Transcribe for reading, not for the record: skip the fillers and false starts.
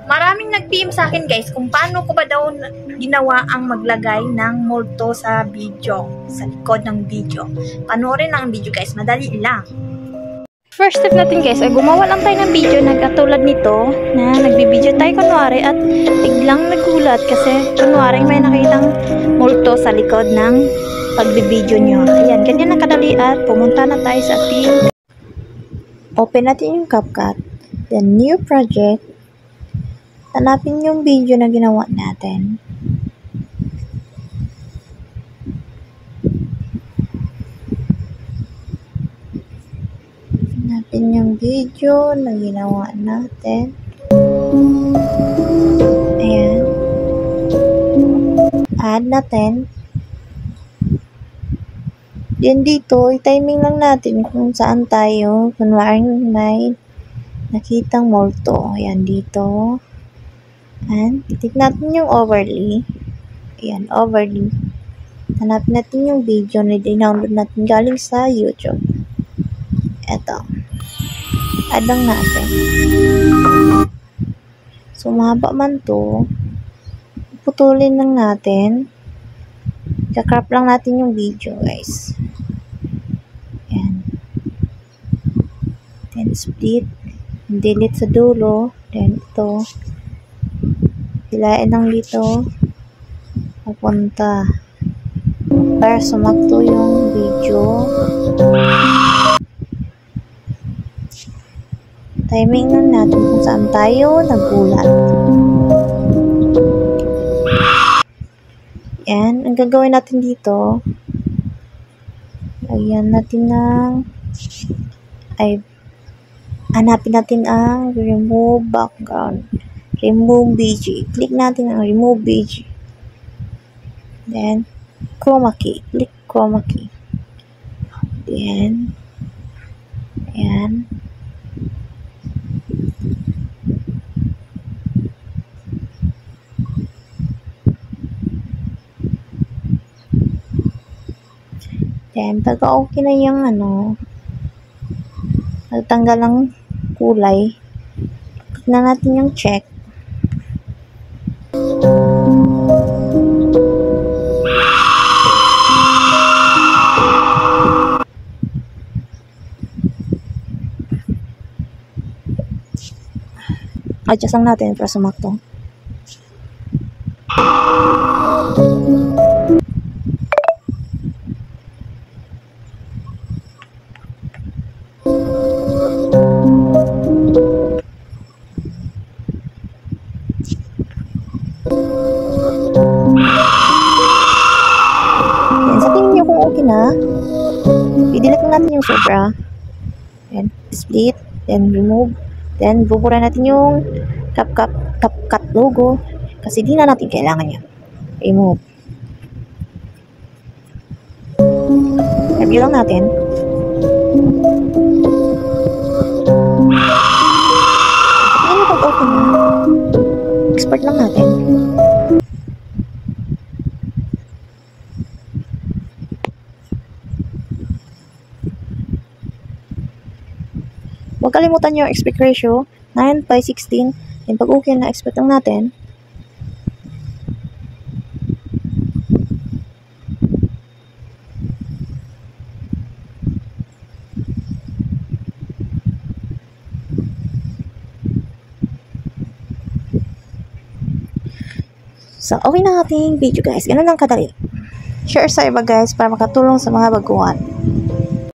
Maraming nag-PM sa akin guys kung paano ko ba daw ginawa ang maglagay ng multo sa video, sa likod ng video. Panoorin lang ang video guys, madali lang. First step natin guys ay gumawa lang tayo ng video na katulad nito na nagbibideo tayo kunwari at biglang nagulat kasi kunwari may nakitang multo sa likod ng pagbibideo nyo. Ayan, ganyan na kadali at pumunta na tayo sa ating open natin yung CapCut, then new project. Hanapin yung video na ginawa natin. Hanapin yung video na ginawa natin. Ayan. Add natin. Then dito, i-timing lang natin kung saan tayo. Kunwari may nakitang multo. Ayan, dito. And, click natin yung overlay. Ayan, overlay. Hanapin natin yung video na download natin galing sa YouTube. Eto. Add lang natin. So, mahaba man to. Putulin lang natin. Kakrap lang natin yung video, guys. Ayan. Then, split. Delete sa dulo. Then, ito. Hilain lang dito papunta para sumakto yung video. Timing lang natin kung saan tayo nagulat. Yan, ang gagawin natin dito, lagyan natin ng hanapin natin ang remove background. Remove BG. Click natin ang remove BG. Then, chroma key. Click chroma key. Then, ayan. Then, pag okay na yung nagtanggal ng kulay, click na natin yung check. Adjust lang natin para sumakto. Na i-delete natin yung sobra, then split, then remove, then bubura natin yung CapCut logo kasi di na natin kailangan yan. Remove, review lang natin. Ano pag open na, export lang natin. Huwag kalimutan yung aspect ratio, 9:16. Then pag okay na, export lang natin. So, okay na ating video guys. Ganun lang kadali. Share sa iba guys para makatulong sa mga baguhan.